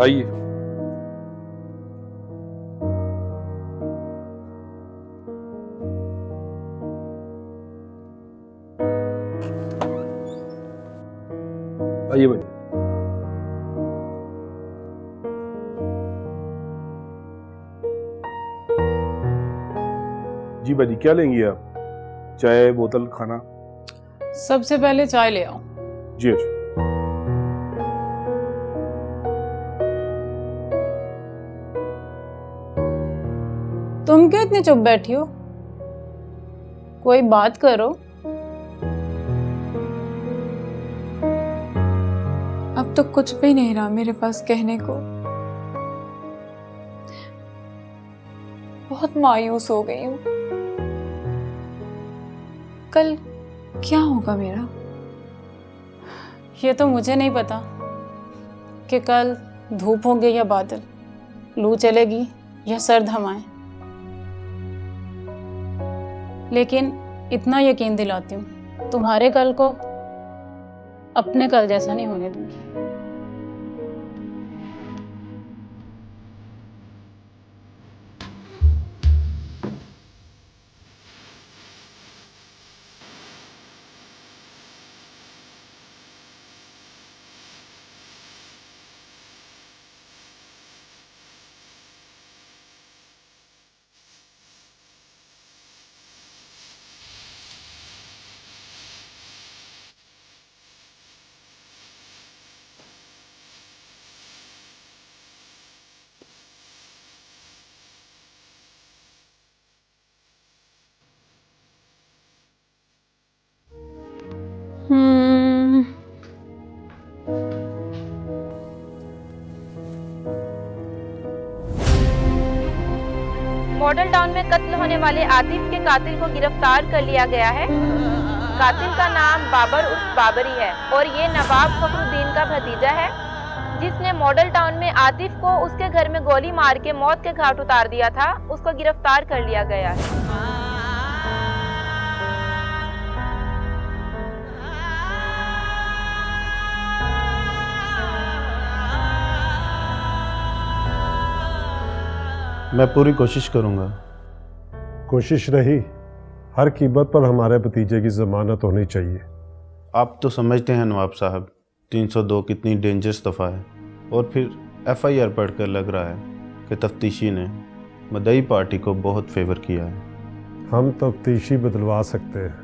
आइए। आइए भाई। जी भाई, क्या लेंगी आप? चाय, बोतल, खाना? सबसे पहले चाय ले आओ। जी अच्छा। तुम क्यों इतनी चुप बैठी हो? कोई बात करो। अब तो कुछ भी नहीं रहा मेरे पास कहने को। बहुत मायूस हो गई हूँ। कल क्या होगा मेरा? ये तो मुझे नहीं पता कि कल धूप होगी या बादल, लू चलेगी या सर्द हवाएं, लेकिन इतना यकीन दिलाती हूँ, तुम्हारे कल को अपने कल जैसा नहीं होने दूंगी। मॉडल टाउन में कत्ल होने वाले आतिफ के कातिल को गिरफ्तार कर लिया गया है। कातिल का नाम बाबर उर्फ बाबरी है और ये नवाब फखरुद्दीन का भतीजा है, जिसने मॉडल टाउन में आतिफ को उसके घर में गोली मार के मौत के घाट उतार दिया था। उसको गिरफ्तार कर लिया गया है। मैं पूरी कोशिश करूंगा। कोशिश रही, हर कीमत पर हमारे भतीजे की जमानत होनी चाहिए। आप तो समझते हैं नवाब साहब, 302 कितनी डेंजरस दफ़ा है, और फिर FIR पढ़कर लग रहा है कि तफ्तीशी ने मदई पार्टी को बहुत फेवर किया है। हम तफ्तीशी बदलवा सकते हैं,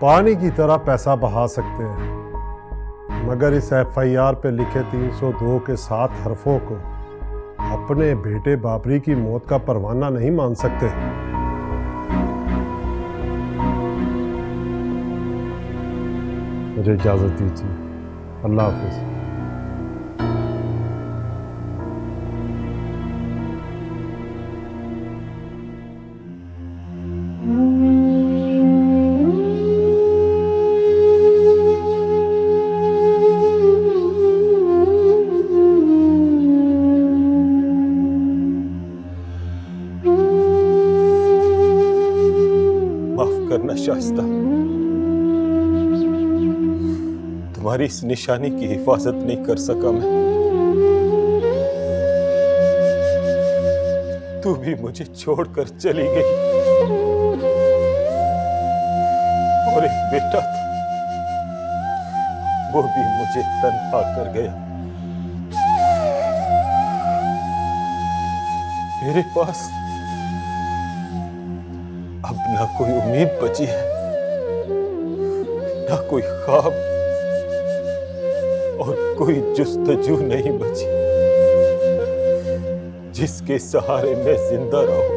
पानी की तरह पैसा बहा सकते हैं, मगर इस FIR पे लिखे 302 के 7 हरफों को अपने बेटे बाबरी की मौत का परवाना नहीं मान सकते। मुझे इजाजत दीजिए। अल्लाह हाफिज। शाइस्ता, तुम्हारी इस निशानी की हिफाजत नहीं कर सका मैं। तू भी मुझे छोड़कर चली गई और एक बेटा था, वो भी मुझे तन्हा कर गया। मेरे पास अब ना कोई उम्मीद बची है, ना कोई ख्वाब और कोई जुस्तजू नहीं बची जिसके सहारे मैं जिंदा रहूं।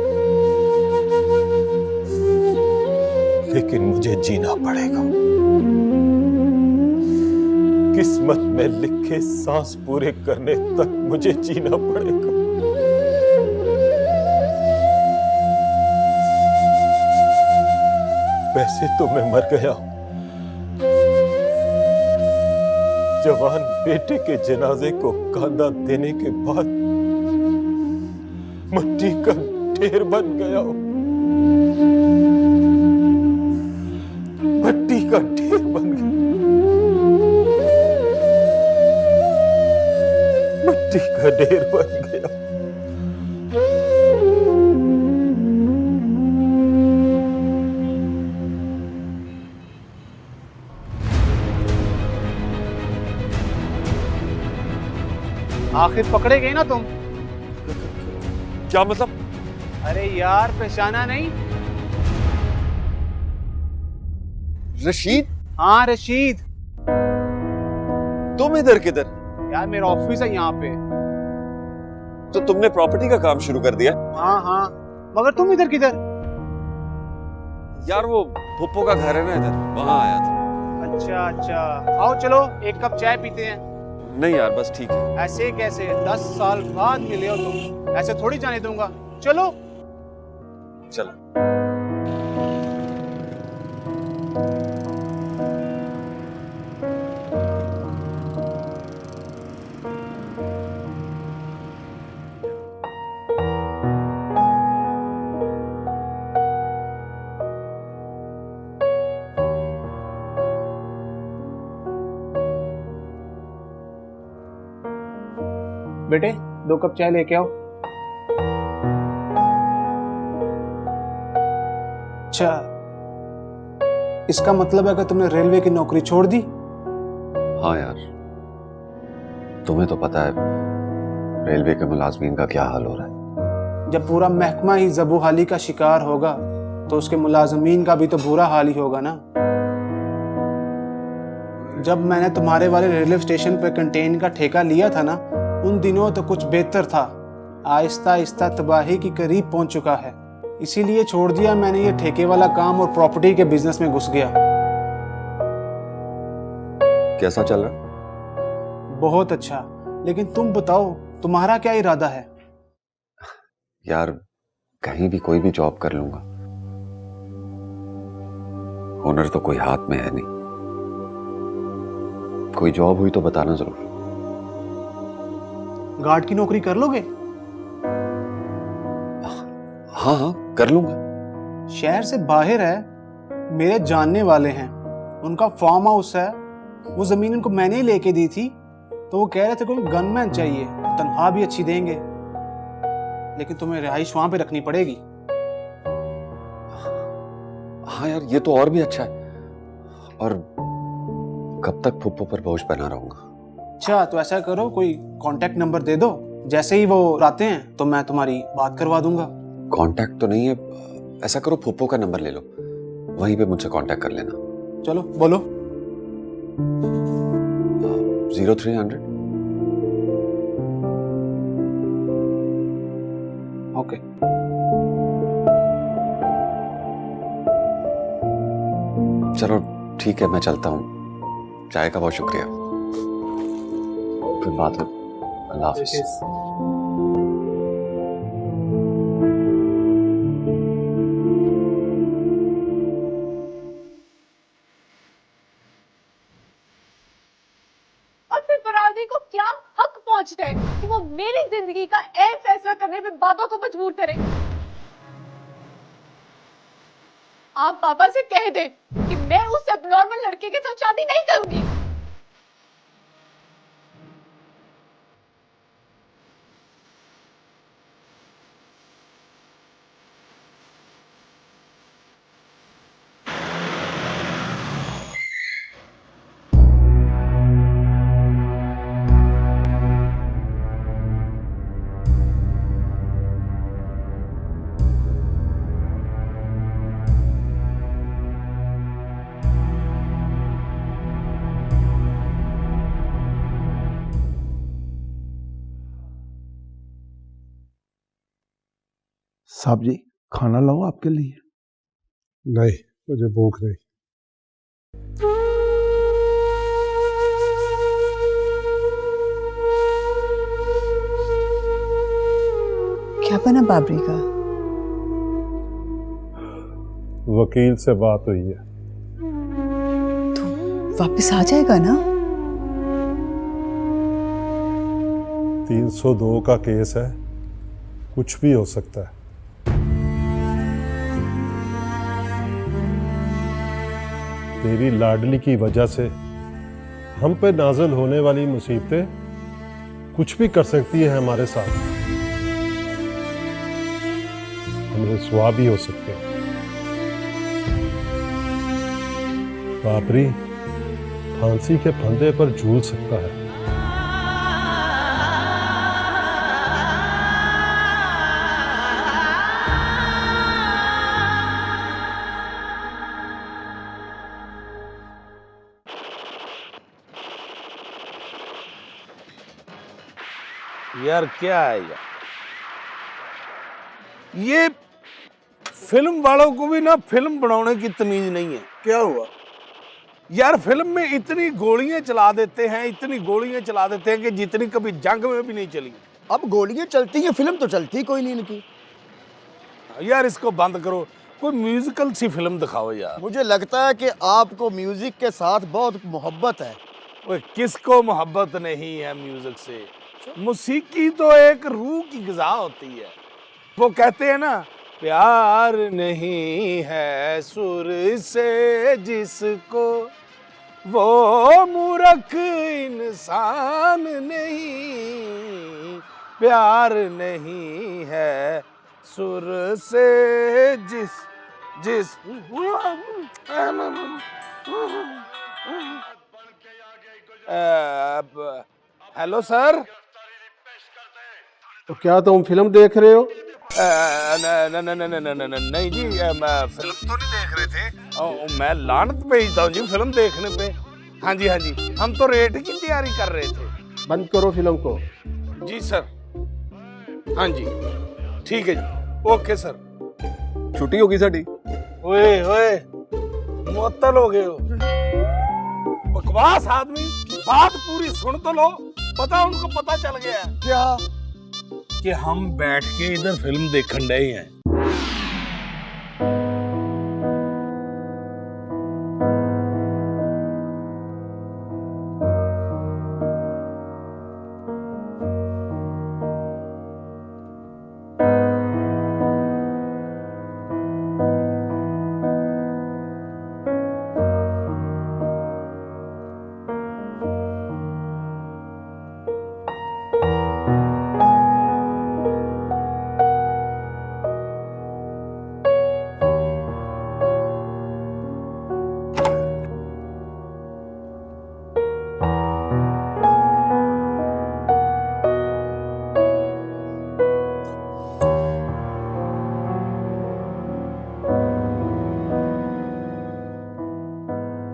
लेकिन मुझे जीना पड़ेगा। किस्मत में लिखे सांस पूरे करने तक मुझे जीना पड़ेगा। वैसे तो मैं मर गया हूं। जवान बेटे के जनाजे को कांधा देने के बाद मिट्टी का ढेर बन गया हूं। मिट्टी का ढेर बन गया। मिट्टी का ढेर बन गया। आखिर पकड़े गए ना तुम? क्या मतलब? अरे यार, पहचाना नहीं? रशीद? हाँ, रशीद। तुम इधर किधर? यार मेरा ऑफिस है यहाँ पे। तो तुमने प्रॉपर्टी का काम शुरू कर दिया? हाँ हाँ, मगर तुम इधर किधर? यार वो फुप्पो का घर है ना इधर, वहां आया था। अच्छा अच्छा, आओ चलो एक कप चाय पीते हैं। नहीं यार, बस ठीक है। ऐसे कैसे? 10 साल बाद मिले हो तुम, ऐसे थोड़ी जाने दूंगा। चलो चलो। बेटे, 2 कप चाय लेके आओ। अच्छा, इसका मतलब है कि तुमने रेलवे की नौकरी छोड़ दी? हाँ यार, तुम्हें तो पता है रेलवे के मुलाजमीन का क्या हाल हो रहा है। जब पूरा महकमा ही ज़बूहाली का शिकार होगा तो उसके मुलाजमीन का भी तो बुरा हाल ही होगा ना। जब मैंने तुम्हारे वाले रेलवे स्टेशन पर कंटेन का ठेका लिया था ना, उन दिनों तो कुछ बेहतर था। आहिस्ता आहिस्ता तबाही की करीब पहुंच चुका है, इसीलिए छोड़ दिया मैंने ये ठेके वाला काम और प्रॉपर्टी के बिजनेस में घुस गया। कैसा चल रहा? बहुत अच्छा, लेकिन तुम बताओ तुम्हारा क्या इरादा है? यार कहीं भी कोई भी जॉब कर लूंगा, हुनर तो कोई हाथ में है नहीं। कोई जॉब हुई तो बताना जरूर। गार्ड की नौकरी कर लोगे? हाँ हाँ कर लूंगा। शहर से बाहर है, मेरे जानने वाले हैं, उनका फार्म हाउस है। वो जमीन उनको मैंने ही लेके दी थी, तो वो कह रहे थे कोई गनमैन चाहिए, तनख्वाह भी अच्छी देंगे, लेकिन तुम्हें रिहाइश वहां पे रखनी पड़ेगी। हाँ यार, ये तो और भी अच्छा है। और कब तक फुप्पो पर बोझ बना रहूंगा? अच्छा, तो ऐसा करो, कोई कांटेक्ट नंबर दे दो, जैसे ही वो आते हैं तो मैं तुम्हारी बात करवा दूंगा। कांटेक्ट तो नहीं है, ऐसा करो फुप्पो का नंबर ले लो, वहीं पे मुझसे कांटेक्ट कर लेना। चलो बोलो। 0300। ओके। चलो ठीक है, मैं चलता हूँ। चाय का बहुत शुक्रिया। फिर बात हो। अल्लाह हाफिज। और फिर बरादरी को क्या हक पहुंचता है कि वो मेरी जिंदगी का एक फैसला करने पे बाबा को मजबूर करे? आप पापा से कह दे कि मैं उस एबनॉर्मल लड़के के साथ शादी नहीं करूंगी। साहब जी, खाना लाओ आपके लिए? नहीं, मुझे भूख नहीं। क्या बना बाबरी का? वकील से बात हुई है। तो वापस आ जाएगा ना? 302 का केस है, कुछ भी हो सकता है। तेरी लाडली की वजह से हम पे नाज़िल होने वाली मुसीबतें कुछ भी कर सकती है हमारे साथ। हम रुसवा भी हो सकते हैं। बाबरी फांसी के फंदे पर झूल सकता है। यार क्या है यार, ये फिल्म वालों को भी ना फिल्म बनाने की तमीज नहीं है। क्या हुआ यार, फिल्म में इतनी गोलियां चला देते हैं, इतनी गोलियां चला देते हैं कि जितनी कभी जंग में भी नहीं चली। अब गोलियां चलती हैं, फिल्म तो चलती कोई नहीं इनकी। यार इसको बंद करो, कोई म्यूजिकल सी फिल्म दिखाओ यार। मुझे लगता है कि आपको म्यूजिक के साथ बहुत मोहब्बत है। ओए किसको मोहब्बत नहीं है म्यूजिक से? मौसीकी तो एक रूह की ग़िज़ा होती है। वो कहते हैं ना, प्यार नहीं है सुर से जिसको, वो मूर्ख इंसान नहीं। प्यार नहीं है सुर से जिस हेलो सर। तो क्या तुम फिल्म देख रहे हो? नहीं जी, फिल्म तो नहीं देख रहे थे। मैं लानत भेजता हूँ जी फिल्म देखने पे। हाँ जी हाँ जी, हम तो रेट की तैयारी कर रहे थे। बंद करो फिल्म को। जी सर। हाँ जी ठीक है जी, ओके सर। छुट्टी होगी साड़ी। ओए ओए मुअत्तल हो गए हो। बकवास आदमी, बात पूरी सुन तो लो। पता उनको पता चल गया क्या कि हम बैठ के इधर फिल्म देखने रहे हैं।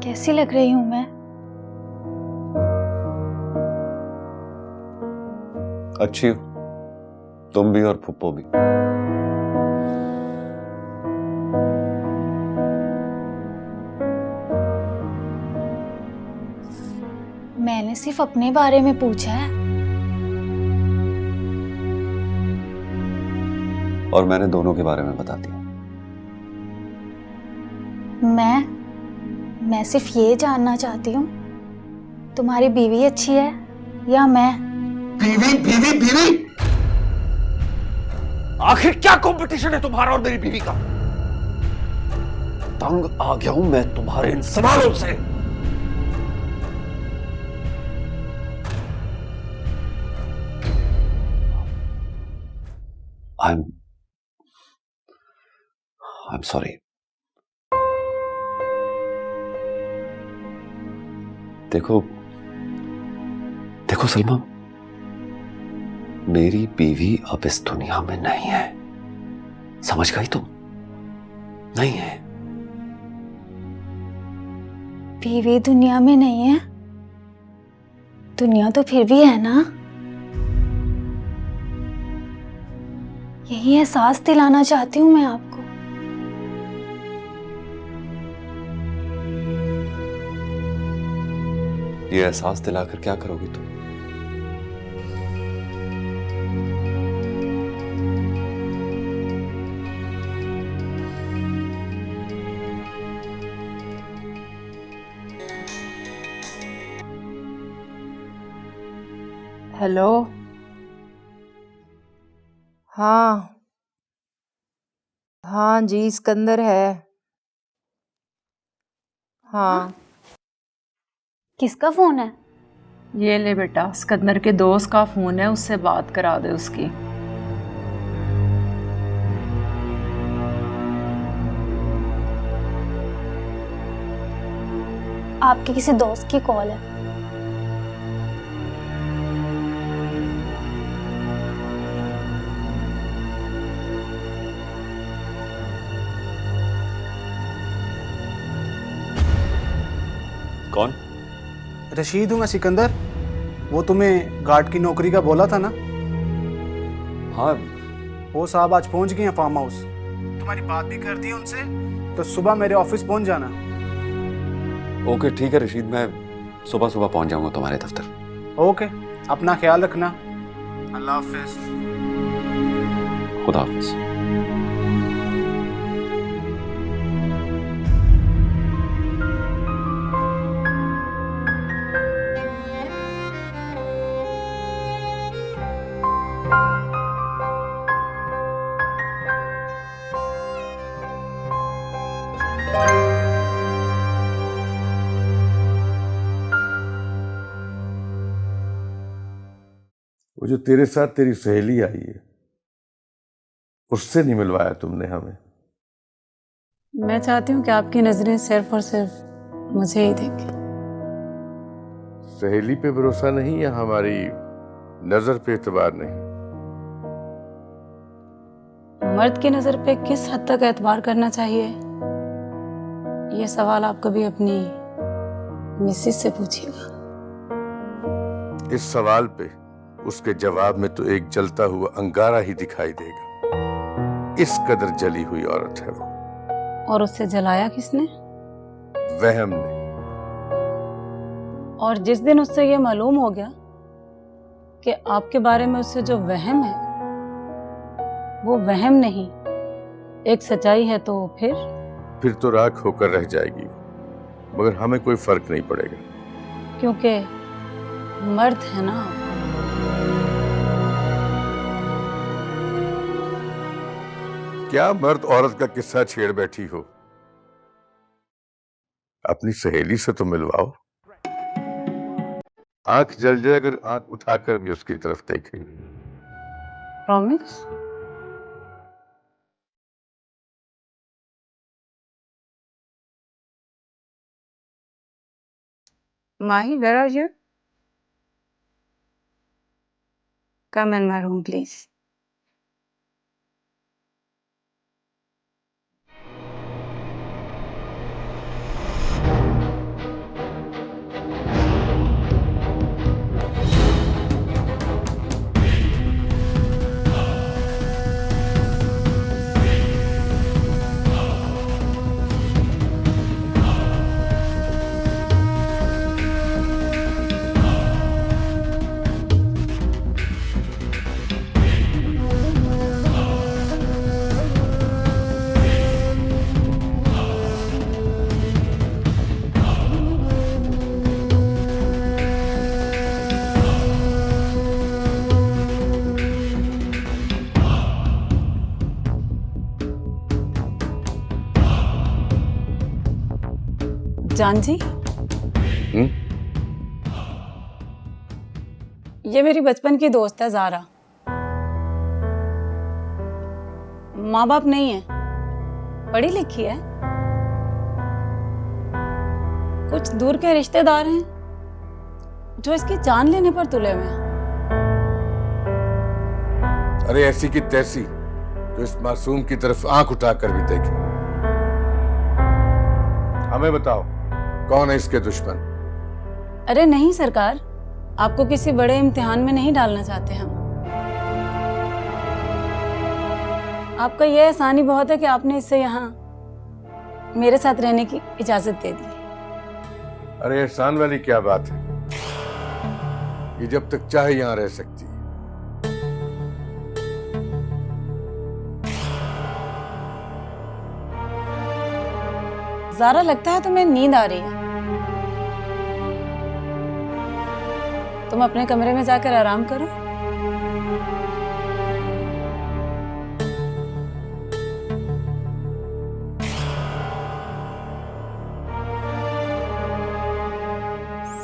कैसी लग रही हूं मैं? अच्छी हो तुम भी और फुप्पो भी। मैंने सिर्फ अपने बारे में पूछा है। और मैंने दोनों के बारे में बता दिया। मैं सिर्फ ये जानना चाहती हूँ, तुम्हारी बीवी अच्छी है या मैं? बीवी बीवी बीवी, आखिर क्या कंपटीशन है तुम्हारा और मेरी बीवी का? तंग आ गया हूं मैं तुम्हारे इन सवालों से। I'm sorry. देखो सलमा, मेरी बीवी अब इस दुनिया में नहीं है, समझ गई तुम? नहीं है। बीवी दुनिया में नहीं है? दुनिया तो फिर भी है ना? यही एहसास दिलाना चाहती हूँ मैं आपको। ये एहसास दिलाकर क्या करोगी तुम? हेलो। हाँ हाँ जी, सिकंदर है। हाँ किसका फोन है? ये ले बेटा, सिकंदर के दोस्त का फोन है, उससे बात करा दे उसकी। आपके किसी दोस्त की कॉल है। कौन? रशीद हूँ मैं सिकंदर। वो तुम्हें गार्ड की नौकरी का बोला था ना? हाँ। वो साहब आज पहुंच गए हैं फार्म हाउस। तुम्हारी बात भी कर दी है उनसे, तो सुबह मेरे ऑफिस पहुंच जाना। ओके ठीक है रशीद, मैं सुबह सुबह पहुंच जाऊंगा तुम्हारे दफ्तर। ओके, अपना ख्याल रखना। अल्लाह हाफिज। खुदा हाफिज। वो जो तेरे साथ तेरी सहेली आई है, उससे नहीं मिलवाया तुमने हमें? मैं चाहती हूँ कि आपकी नजरें सिर्फ और सिर्फ मुझे ही देखें। सहेली पे भरोसा नहीं या हमारी नजर पे एतबार नहीं? मर्द की नजर पे किस हद तक एतबार करना चाहिए, ये सवाल आप कभी अपनी मिसेस से पूछिएगा। इस सवाल पे उसके जवाब में तो एक जलता हुआ अंगारा ही दिखाई देगा। इस कदर जली हुई औरत है वो। और उससे जलाया किसने? वहम ने। और जिस दिन उससे ये मालूम हो गया कि आपके बारे में उससे जो वहम है वो वहम नहीं एक सच्चाई है, तो फिर तो राख होकर रह जाएगी, मगर हमें कोई फर्क नहीं पड़ेगा। क्योंकि मर्द है ना। क्या मर्द औरत का किस्सा छेड़ बैठी हो? अपनी सहेली से तो मिलवाओ। आंख जल जाए अगर आंख उठाकर भी उसकी तरफ देखेगी। Promise? Mahi, where are you? Come in my room, please. जान जी, ये मेरी बचपन की दोस्त है ज़ारा। माँ बाप नहीं है, पढ़ी लिखी है, कुछ दूर के रिश्तेदार हैं जो इसकी जान लेने पर तुले हुए हैं। अरे ऐसी की तैसी जो इस मासूम की तरफ आंख उठाकर भी देखे। हमें बताओ, कौन है इसके दुश्मन? अरे नहीं सरकार, आपको किसी बड़े इम्तिहान में नहीं डालना चाहते हम। आपका यह एहसान ही बहुत है कि आपने इससे यहाँ मेरे साथ रहने की इजाजत दे दी। अरे एहसान वाली क्या बात है, ये जब तक चाहे यहाँ रह सकती है। ज़ारा, लगता है तुम्हें नींद आ रही है। तुम अपने कमरे में जाकर आराम करो।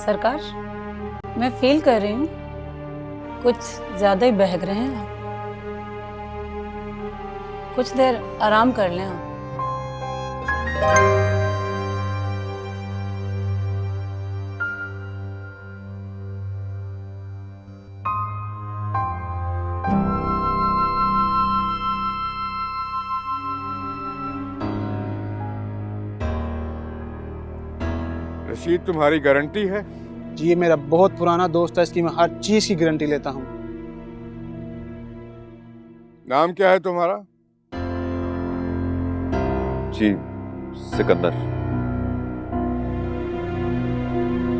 सरकार, मैं फील कर रही हूँ कुछ ज्यादा ही बहक रहे हैं आप। कुछ देर आराम कर लें आप। रशीद तुम्हारी गारंटी है? जी, ये मेरा बहुत पुराना दोस्त है, इसकी मैं हर चीज की गारंटी लेता हूँ। नाम क्या है तुम्हारा? जी सिकंदर।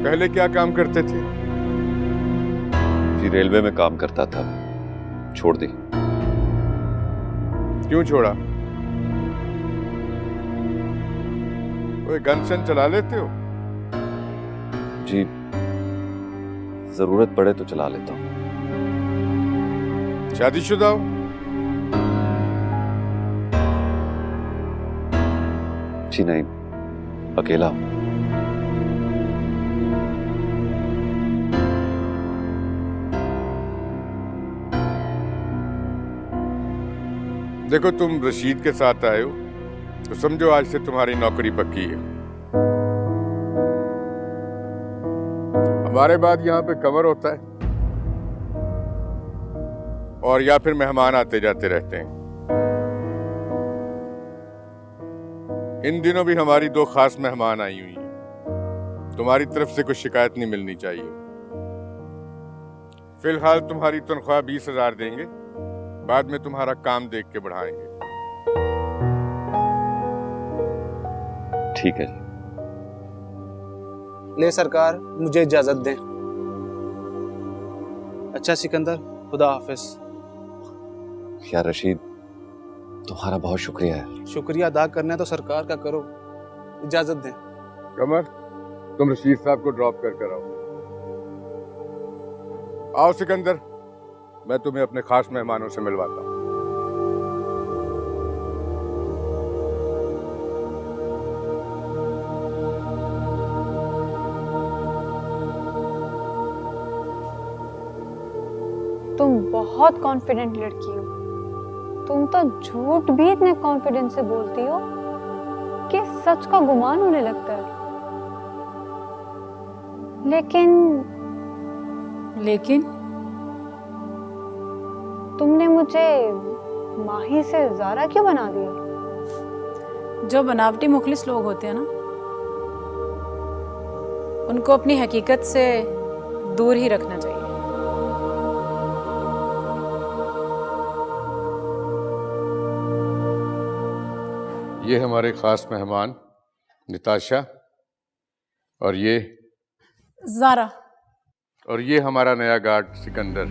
पहले क्या काम करते थे? जी रेलवे में काम करता था, छोड़ दी। क्यों छोड़ा? कोई गन शन चला लेते हो? जी जरूरत पड़े तो चला लेता हूँ। शादीशुदा हो? जी नहीं, अकेला हूँ। देखो तुम रशीद के साथ आए हो तो समझो आज से तुम्हारी नौकरी पक्की है। हमारे बाद यहाँ पे कमर होता है और या फिर मेहमान आते जाते रहते हैं। इन दिनों भी हमारी 2 खास मेहमान आई हुई हैं। तुम्हारी तरफ से कोई शिकायत नहीं मिलनी चाहिए। फिलहाल तुम्हारी तनख्वाह 20,000 देंगे, बाद में तुम्हारा काम देख के बढ़ाएंगे। ठीक है। ले सरकार, मुझे इजाजत दें। अच्छा सिकंदर, खुदा हाफिज। यार रशीद, तुम्हारा बहुत शुक्रिया है। शुक्रिया अदा करना है तो सरकार का करो। इजाजत दें। कमर, तुम रशीद साहब को ड्रॉप कर कर आओ। आओ सिकंदर, मैं तुम्हें अपने खास मेहमानों से मिलवाता हूँ। तुम बहुत कॉन्फिडेंट लड़की हो। तुम तो झूठ भी इतने कॉन्फिडेंस से बोलती हो कि सच का गुमान होने लगता है। लेकिन तुमने मुझे माही से ज़ारा क्यों बना दिया? जो बनावटी मुखलिस लोग होते हैं ना, उनको अपनी हकीकत से दूर ही रखना चाहिए। ये हमारे खास मेहमान निताशा, और ये ज़ारा, और ये हमारा नया गार्ड सिकंदर।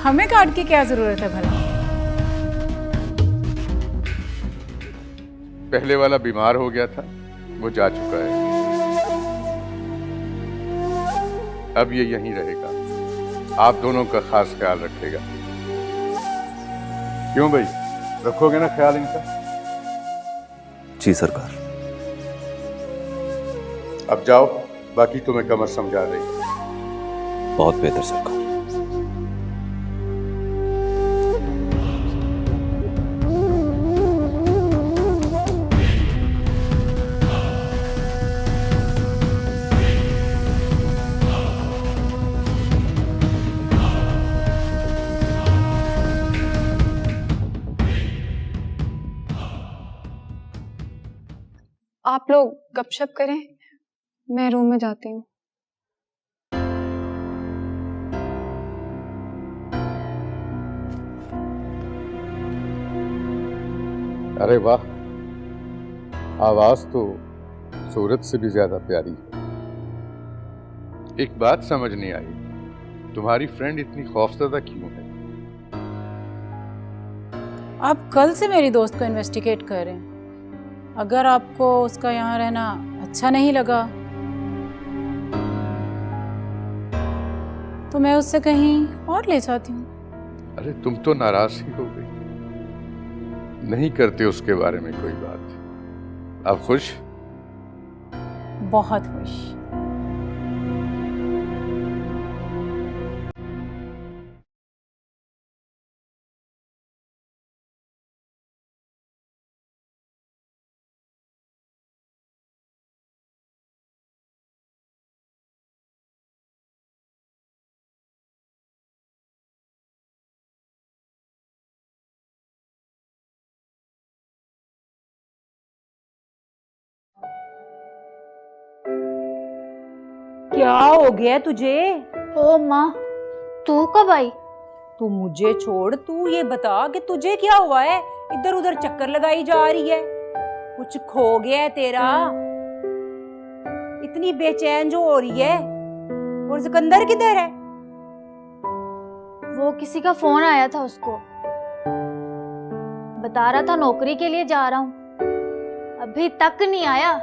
हमें कार्ड की क्या जरूरत है भला? पहले वाला बीमार हो गया था, वो जा चुका है। अब ये यहीं रहेगा, आप दोनों का खास ख्याल रखेगा। क्यों भाई, रखोगे ना ख्याल इनका? जी सरकार। अब जाओ, बाकी तुम्हें कमर समझा देगी। बहुत बेहतर सरकार। आप लोग गपशप करें, मैं रूम में जाती हूँ। अरे वाह, आवाज तो सूरत से भी ज्यादा प्यारी है। एक बात समझ नहीं आई, तुम्हारी फ्रेंड इतनी खौफजदा क्यों है? आप कल से मेरी दोस्त को इन्वेस्टिगेट कर रहे हैं। अगर आपको उसका यहाँ रहना अच्छा नहीं लगा तो मैं उससे कहीं और ले जाती हूँ। अरे तुम तो नाराज ही हो गई। नहीं करते उसके बारे में कोई बात। अब खुश? बहुत खुश। क्या हो गया तुझे? ओ माँ, तू कब आई? तू मुझे छोड़, तू ये बता कि तुझे क्या हुआ है? इधर उधर चक्कर लगाई जा रही है, कुछ खो गया है तेरा? इतनी बेचैन जो हो रही है। और सिकंदर किधर है? वो किसी का फोन आया था उसको, बता रहा था नौकरी के लिए जा रहा हूँ, अभी तक नहीं आया।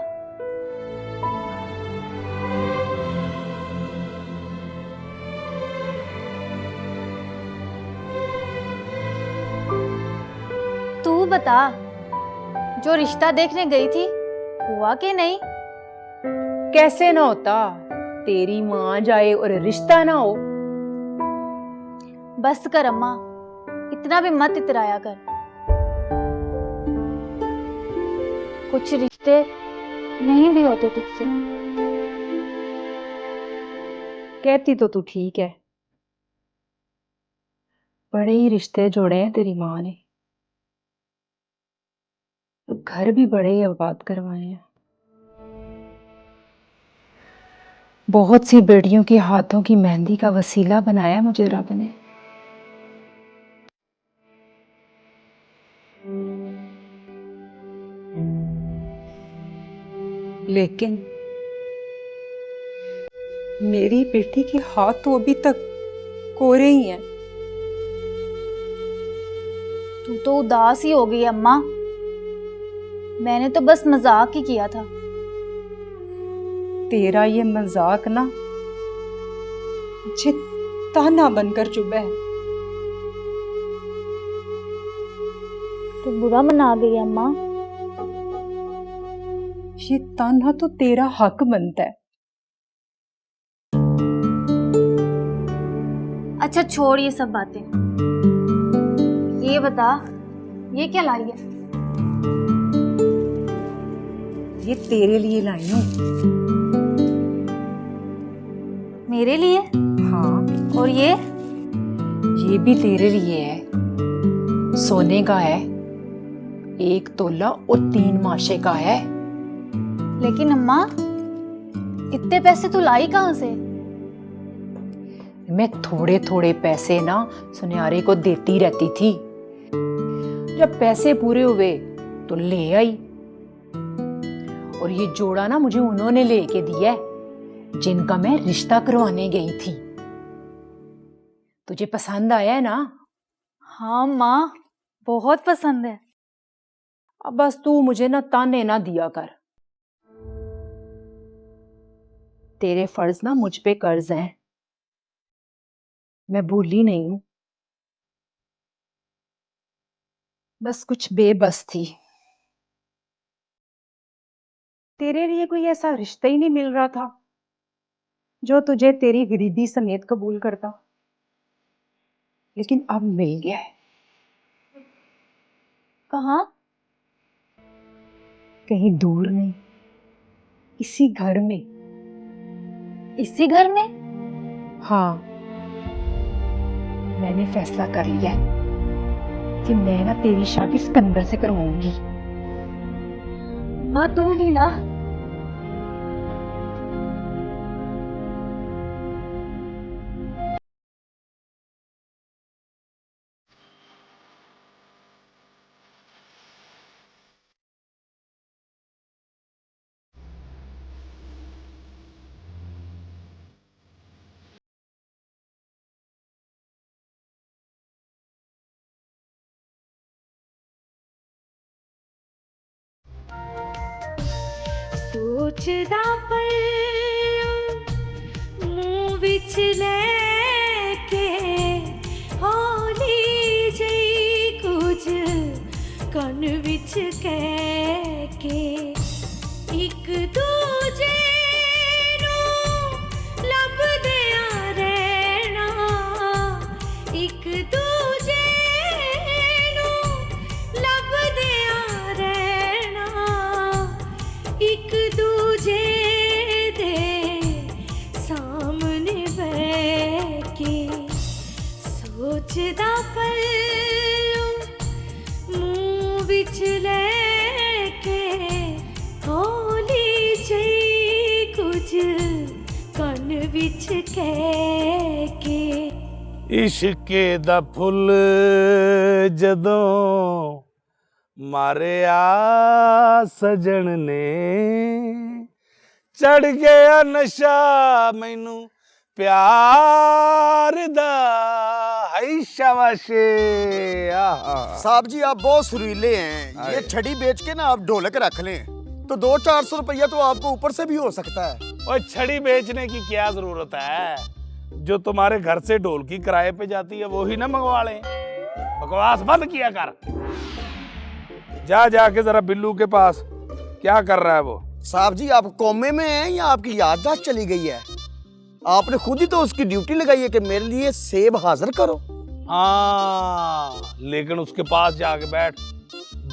तू बता, जो रिश्ता देखने गई थी हुआ कि नहीं? कैसे ना होता, तेरी माँ जाए और रिश्ता ना हो। बस कर अम्मा, इतना भी मत इतराया कर। कुछ रिश्ते नहीं भी होते तुझसे। कहती तो तू ठीक है, बड़े ही रिश्ते जोड़े हैं तेरी माँ ने, घर भी बड़े ही आबाद करवाए हैं। बहुत सी बेटियों के हाथों की मेहंदी का वसीला बनाया मुझे रब ने। लेकिन मेरी बेटी के हाथ तो अभी तक कोरे ही हैं। तू तो उदास ही हो गई अम्मा, मैंने तो बस मजाक ही किया था। तेरा ये मजाक ना मुझे ताना बनकर चुभा है। तू बुरा मना गई अम्मा। ये ताना तो तेरा हक बनता है। अच्छा छोड़ ये सब बातें, ये बता ये क्या लाई है? ये तेरे लिए लाई हूं। मेरे लिए? हाँ। और ये भी तेरे लिए है, सोने का है, 1 तोला और 3 माशे का है। लेकिन अम्मा, इतने पैसे तू लाई कहाँ से? मैं थोड़े थोड़े पैसे ना सुनयारे को देती रहती थी, जब पैसे पूरे हुए तो ले आई। और ये जोड़ा ना मुझे उन्होंने लेके दिया है जिनका मैं रिश्ता करवाने गई थी। तुझे पसंद आया है ना? हाँ माँ, बहुत पसंद है। अब बस तू मुझे ना ताने ना दिया कर। तेरे फर्ज ना मुझ पे कर्ज हैं, मैं भूली नहीं हूं, बस कुछ बेबस थी। तेरे लिए कोई ऐसा रिश्ता ही नहीं मिल रहा था जो तुझे तेरी गरीबी समेत कबूल करता, लेकिन अब मिल गया है। कहाँ? कहीं दूर नहीं, इसी घर में। इसी घर में? हाँ, मैंने फैसला कर लिया है कि मैं ना तेरी शादी सिकंदर से करवाऊंगी। माँ तू भी ना। सोचदा पर मुंह विच ले विच कह के एक दूजे नूं लभदिया रहना, एक दूजे नूं लभदिया रहना, एक दूजे दे सामने बैठ के सोचदा पल्लू मुंह विच लेके हौली जई कुछ कन विच कह के। इश्के दा फुल जदों मारिया सजन ने, चढ़ गया नशा मैनू प्यार दा, हाय शाबाशे। साहब जी आप बहुत सुरीले हैं, ये छड़ी बेच के ना आप ढोलक रख लें तो 200-400 रुपया तो आपको ऊपर से भी हो सकता है। और छड़ी बेचने की क्या जरूरत है, जो तुम्हारे घर से ढोल की किराए पे जाती है वो ही ना मंगवा लें। बकवास बंद किया कर, जा जाके जरा बिल्लू के पास, क्या कर रहा है वो? साहब जी आप कोमे में हैं या आपकी याददाश्त चली गई है? आपने खुद ही तो उसकी ड्यूटी लगाई है कि मेरे लिए सेब हाजिर करो। हाँ, लेकिन उसके पास जाके बैठ,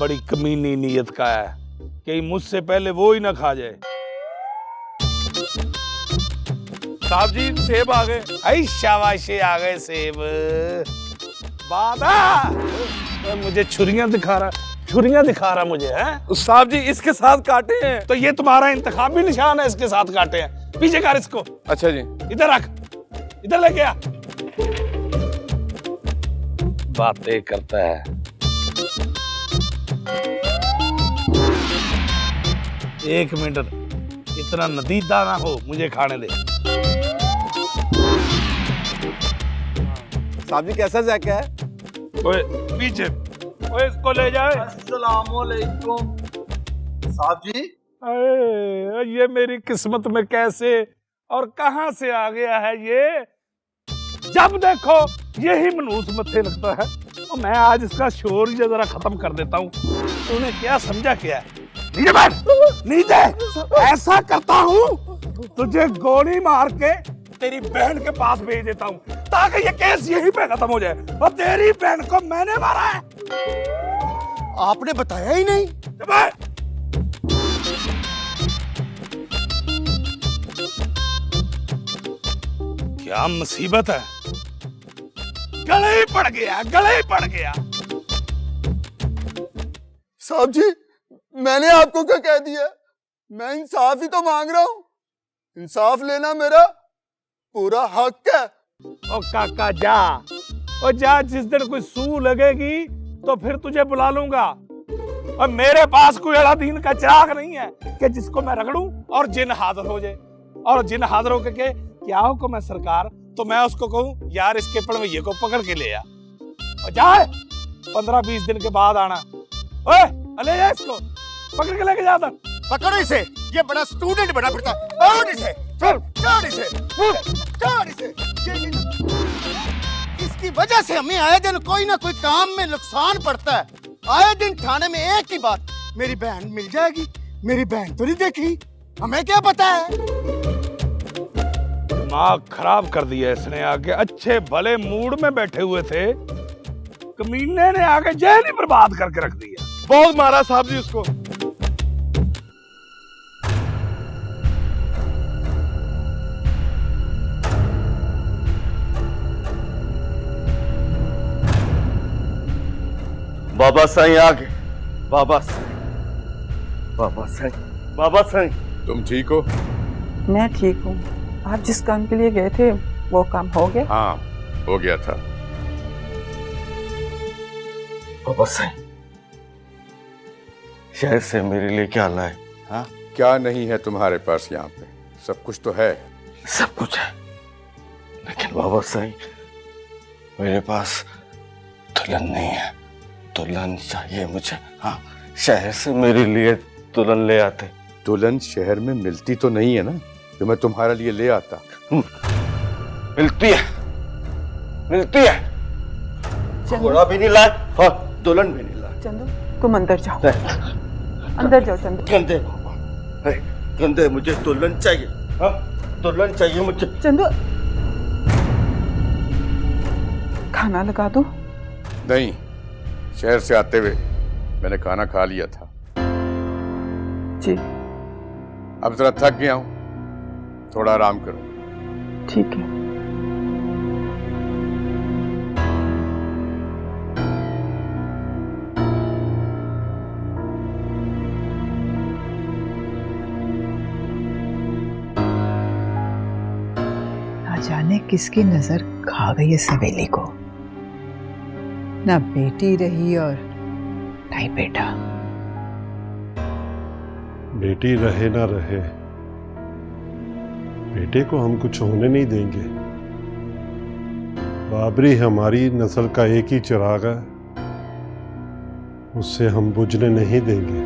बड़ी कमीनी नीयत का है, कहीं मुझसे पहले वो ही ना खा जाए। साहब जी सेब आ गए। आई शाबाशे, आ गए सेब। बादा मुझे छुरियां दिखा रहा मुझे है। साहब जी इसके साथ काटे हैं। तो ये तुम्हारा इंतखाबी निशान है, इसके साथ काटे हैं। पीछे कर इसको। अच्छा जी। इधर रख, इधर लेके आ। बातें करता है। एक मिनट, इतना नदीदा ना हो, मुझे खाने दे। साहब जी कैसा जैक है? ओए पीछे, ओए इसको ले जाए। अस्सलामुअलैकुम साहब जी। अरे ये मेरी किस्मत में कैसे और कहां से आ गया है ये? जब देखो यही मनूस मत्थे लगता है। और मैं आज इसका शोर ही जरा खत्म कर देता हूँ। तूने क्या समझा क्या है? नीचे बैठ, नीचे। ऐसा करता हूँ तुझे गोली मार के तेरी बहन के पास भेज देता हूँ, ताकि ये केस यहीं पे खत्म हो जाए। और तेरी बहन को मैंने मारा है। आपने बताया ही नहीं। क्या मुसीबत है, गले ही पड़ गया, गले ही पड़ गया। साहब जी मैंने आपको क्या कह दिया? मैं इंसाफ ही तो मांग रहा हूँ। इंसाफ लेना मेरा पूरा हक है। ओ काका जा, ओ जा, जिस दिन कोई सू लगेगी तो फिर तुझे बुला लूंगा। और मेरे पास कोई अलादीन का चिराग नहीं है कि जिसको मैं रगड़ूं और जिन हाजिर हो जाए। और जिन हाजिर होकर के क्या हुक्म है सरकार, तो मैं उसको कहूं यार इसके पड़वैये को पकड़ के ले आ। और जाए 15-20 दिन के बाद आना। ओए ले जा इसको, पकड़ के लेके जाता। पकड़ो इसे, ये बड़ा स्टूडेंट बना फिरता। छोड़ इसे, छोड़ इसे, छोड़ इसे। इसकी वजह से हमें आए दिन कोई ना कोई काम में नुकसान पड़ता है। आए दिन थाने में एक ही बात, मेरी बहन मिल जाएगी, मेरी बहन तो नहीं देखी। हमें क्या पता है? दिमाग खराब कर दिया इसने आके। अच्छे भले मूड में बैठे हुए थे, कमीने ने आके जेल ही बर्बाद करके रख दिया। बहुत मारा साहब जी उसको। बाबा साईं आ गए। बाबा साईं, बाबा साईं, बाबा साईं। तुम ठीक हो? मैं ठीक हूँ। आप जिस काम के लिए गए थे वो काम हो गया? हाँ हो गया था। बाबा साईं शहर से मेरे लिए क्या लाए? हाँ क्या नहीं है तुम्हारे पास यहाँ पे? सब कुछ तो है। सब कुछ है, लेकिन बाबा साईं मेरे पास दुल्हन नहीं है। दुल्हन चाहिए मुझे। हाँ शहर से मेरे लिए दुल्हन ले आते। दुल्हन शहर में मिलती तो नहीं है ना जो मैं तुम्हारे लिए ले आता? मिलती है, मिलती है। घोड़ा भी नहीं लाए और दुल्हन भी नहीं लाए। चंदू तुम अंदर जाओ, अंदर जाओ चंदू। कंधे, कंधे, मुझे दुल्हन चाहिए। हाँ, दुल्हन चाहिए मुझे। चंदू, खाना लगा दो। नहीं, शहर से आते हुए मैंने खाना खा लिया था जी। अब जरा थक गया हूं, थोड़ा आराम करूं। ठीक है। ना जाने किसकी नजर खा गई है सवेली को, ना बेटी रही और ना ही बेटा। बेटी रहे ना रहे, बेटे को हम कुछ होने नहीं देंगे। बाबरी हमारी नस्ल का एक ही चिराग है, उससे हम बुझने नहीं देंगे।